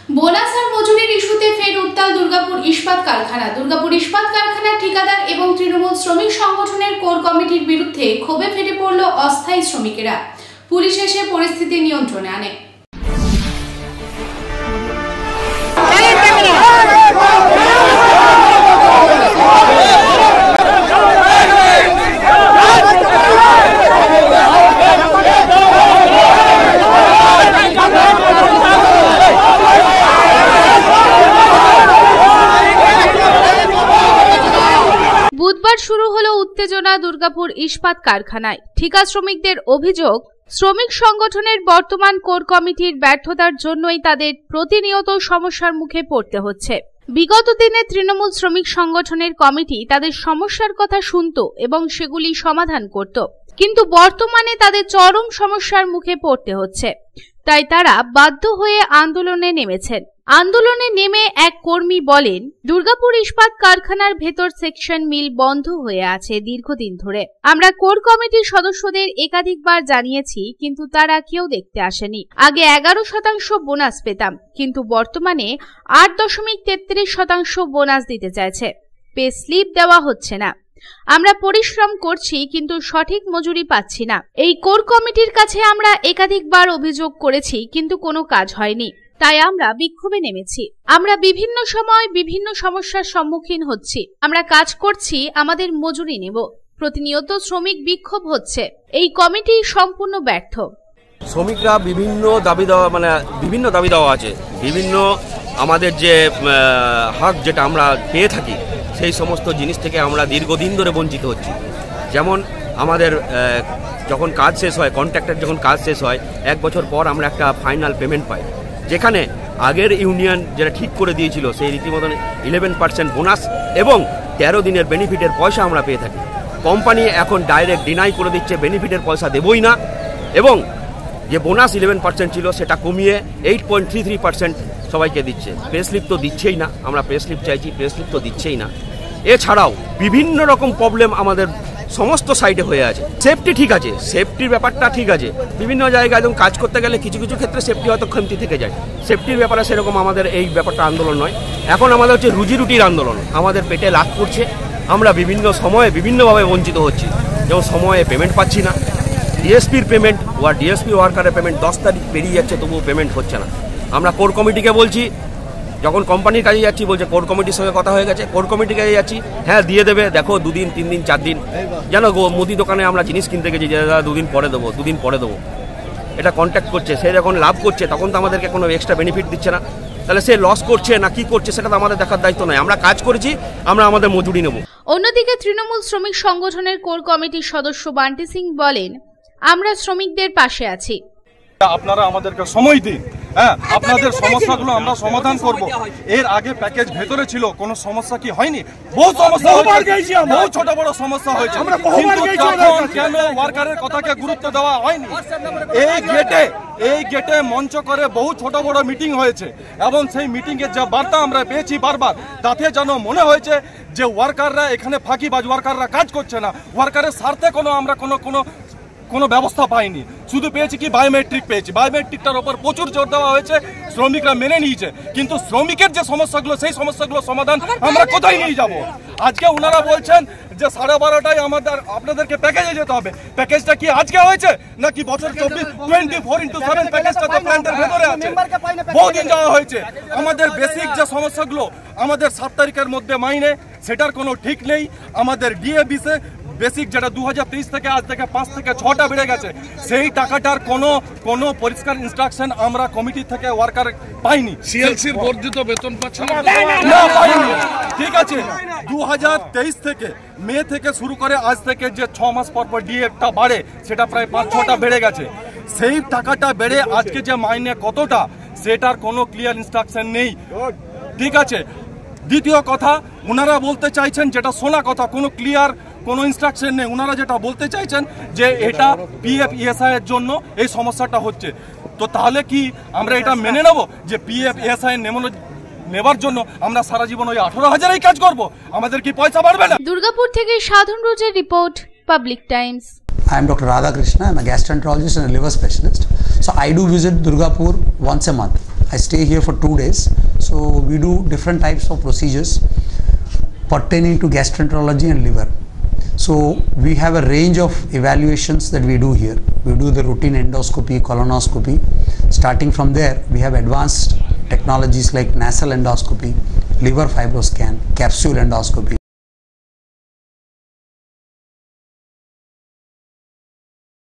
Bonus আর মজুরির ইস্যুতে ফের উত্তাল দুর্গাপুর ইস্পাত কারখানা। দুর্গাপুর ইস্পাত কারখানার ঠিকাদার এবং তৃণমূল শ্রমিক সংগঠনের কোর কমিটির বিরুদ্ধে ক্ষোভে ফেটে পড়ল অস্থায়ী শ্রমিকেরা। পুলিশ এসে পরিস্থিতি নিয়ন্ত্রণে আনে। বুধবার শুরু হলো উত্তেজনা দুর্গাপুর ইস্পাত কারখানায়। ঠিকা শ্রমিকদের অভিযোগ, শ্রমিক সংগঠনের বর্তমান কোর কমিটির ব্যর্থতার জন্যই তাদের প্রতিনিয়ত সমস্যার মুখে পড়তে হচ্ছে। বিগত দিনে তৃণমূল শ্রমিক সংগঠনের কমিটি তাদের সমস্যার কথা শুনত এবং সেগুলি সমাধান করত, কিন্তু বর্তমানে তাদের চরম সমস্যার মুখে পড়তে হচ্ছে। তাই তারা বাধ্য হয়ে আন্দোলনে নেমেছেন। আন্দোলনে নেমে এক কর্মী বলেন, দুর্গাপুর ইস্পাত কারখানার ভেতর সেকশন মিল বন্ধ হয়ে আছে দীর্ঘদিন ধরে। আমরা কোর কমিটির সদস্যদের একাধিকবার জানিয়েছি, কিন্তু তারা কেউ দেখতে আসেনি। আগে 11% বোনাস পেতাম, কিন্তু বর্তমানে 8.33% বোনাস দিতে চাইছে। পে স্লিপ দেওয়া হচ্ছে না। আমরা পরিশ্রম করছি, কিন্তু সঠিক মজুরি পাচ্ছি না। এই কোর কমিটির কাছে আমরা একাধিকবার অভিযোগ করেছি, কিন্তু কোনো কাজ হয়নি। তাই আমরা বিক্ষোভে নেমেছি। আমরা বিভিন্ন সময় বিভিন্ন সমস্যার সম্মুখীন হচ্ছি। আমরা কাজ করছি, আমাদের মজুরি নেব। প্রতিনিয়ত শ্রমিক বিক্ষোভ হচ্ছে। এই কমিটি সম্পূর্ণ ব্যর্থ। শ্রমিকরা বিভিন্ন দাবি দেওয়া আছে। বিভিন্ন আমাদের যে হক যেটা আমরা পেয়ে থাকি, সেই সমস্ত জিনিস থেকে আমরা দীর্ঘদিন ধরে বঞ্চিত হচ্ছি। যেমন আমাদের যখন কাজ শেষ হয়, কন্ট্রাক্টের যখন কাজ শেষ হয়, 1 বছর পর আমরা একটা ফাইনাল পেমেন্ট পাই, যেখানে আগের ইউনিয়ন যেটা ঠিক করে দিয়েছিল সেই রীতিমতন 11% বোনাস এবং 13 দিনের বেনিফিটের পয়সা আমরা পেয়ে থাকি। কোম্পানি এখন ডাইরেক্ট ডিনাই করে দিচ্ছে, বেনিফিটের পয়সা দেবই না, এবং যে বোনাস 11% ছিল সেটা কমিয়ে 8.33% সবাইকে দিচ্ছে। পে স্লিপ তো দিচ্ছেই না। আমরা পে স্লিপ চাইছি, পে স্লিপ তো দিচ্ছেই না। এছাড়াও বিভিন্ন রকম প্রবলেম আমাদের সমস্ত সাইডে হয়ে আছে। সেফটি ঠিক আছে, সেফটির ব্যাপারটা ঠিক আছে। বিভিন্ন জায়গায় একদম কাজ করতে গেলে কিছু কিছু ক্ষেত্রে সেফটি হয়তো খামতি থেকে যায়। সেফটির ব্যাপারে সেরকম আমাদের এই ব্যাপারটা আন্দোলন নয়। এখন আমাদের হচ্ছে রুজি রুটির আন্দোলন। আমাদের পেটে লাগ করছে, আমরা বিভিন্ন সময়ে বিভিন্নভাবে বঞ্চিত হচ্ছি। যেমন সময়ে পেমেন্ট পাচ্ছি না। ডিএসপির পেমেন্ট ডিএসপি ওয়ার্কারের পেমেন্ট 10 তারিখ পেরিয়ে যাচ্ছে, তবুও পেমেন্ট হচ্ছে না। আমরা কোর কমিটিকে বলছি, যখন কোম্পানির কাজে যাচ্ছি বলছে কোর কমিটির সঙ্গে কথা হয়ে গেছে। কোর কমিটির কাজে যাচ্ছি, হ্যাঁ দিয়ে দেবে, দেখো 2 দিন 3 দিন 4 দিন। যেন মুদি দোকানে আমরা জিনিস কিনতে গেছি, যে দাদা 2 দিন পরে দেবো, 2 দিন পরে দেবো। এটা কন্ট্যাক্ট করছে, সে যখন লাভ করছে তখন তো আমাদেরকে কোনো এক্সট্রা বেনিফিট দিচ্ছে না। তাহলে সে লস করছে না কি করছে সেটা তো আমাদের দেখার দায়িত্ব নয়। আমরা কাজ করেছি, আমরা আমাদের মজুরি নেব। অন্যদিকে তৃণমূল শ্রমিক সংগঠনের কোর কমিটির সদস্য বান্টি সিং বলেন, আমরা শ্রমিকদের পাশে আছি। আপনারা আমাদেরকে সময় দিন, হ্যাঁ আপনাদের সমস্যাগুলো আমরা সমাধান করব। এর আগে প্যাকেজ ভেতরে ছিল, কোনো সমস্যা কি হয়নি? বহু সমস্যা হয়েছে, বহু ছোট বড় সমস্যা হয়েছে, কিন্তু তখন কেন ওয়ার্কারের কথাকে গুরুত্ব দেওয়া হয়নি? এই গেটে মঞ্চ করে বহু ছোট বড় মিটিং হয়েছে, এবং সেই মিটিংয়ের যে বার্তা আমরা পেয়েছি বারবার, তাতে যেন মনে হয়েছে যে ওয়ার্কাররা এখানে ফাঁকিবাজ, ওয়ার্কাররা কাজ করছে না, ওয়ার্কারের স্বার্থে আমরা কোনো ব্যবস্থা পাইনি। শুধু পেয়েছি কি বায়োমেট্রিক পেয়েছি। বায়োমেট্রিকটার ওপর প্রচুর জোর দেওয়া হয়েছে, শ্রমিকরা মেনে নিয়েছে, কিন্তু শ্রমিকের যে সমস্যাগুলো সেই সমস্যাগুলো সমাধান আমরা কোথায় নিয়ে যাব? আজকে ওনারা বলছেন যে 12:30টায় আপনাদেরকে প্যাকেজে যেতে হবে। প্যাকেজটা কি আজকে হয়েছে নাকি বছর 24/7 প্যাকেজটা তো প্ল্যান্টের ভেতরে আছে, বহুদিন যাওয়া হয়েছে। আমাদের বেসিক যে সমস্যাগুলো আমাদের 7 তারিখের মধ্যে মাইনে, সেটার কোনো ঠিক নেই। আমাদের ডিএবিসে বেসিক যেটা 2023 থেকে আজ থেকে 5 থেকে 6টা বেড়ে গেছে, সেই টাকাটার কোনো পরিষ্কার ইনস্ট্রাকশন আমরা কমিটি থেকে ওয়ার্কার পাইনি। সিএলসির বর্ধিত বেতন পাচ্ছেন না, পাইনি। ঠিক আছে, 2023 থেকে মে থেকে শুরু করে আজ থেকে যে 6 মাস পর ডিএটা বাড়ে, সেটা প্রায় 5-6টা বেড়ে গেছে। সেই টাকাটা বেড়ে আজকে যে মাইনে কতটা, সেটার কোনো ক্লিয়ার ইনস্ট্রাকশন নেই। ঠিক আছে, দ্বিতীয় কথা, ওনারা বলতে চাইছেন যেটা শোনা কথা, কোনো ক্লিয়ার কোনো ইনস্ট্রাকশন নেই। ওনারা যেটা বলতে চাইছেন যে এটা পিএফ ইএসআই এর জন্য এই সমস্যাটা হচ্ছে। তো তাহলে কি আমরা এটা মেনে নেব যে পিএফ ইএসআই নেবার জন্য আমরা সারা জীবন ওই 18,000-এই কাজ করব? আমাদের কি পয়সা বাড়বে না? দুর্গাপুর থেকে সাধন রোজের report, public Times. I am Dr. Radha Krishna. I am a gastroenterologist and a liver specialist. So I do visit Durgapur once a month. I stay here for 2 days. So we do different types of procedures pertaining to gastroenterology and liver. So we have a range of evaluations that we do here. We do the routine endoscopy, colonoscopy. Starting from there, we have advanced technologies like nasal endoscopy, liver fibroscan, capsule endoscopy.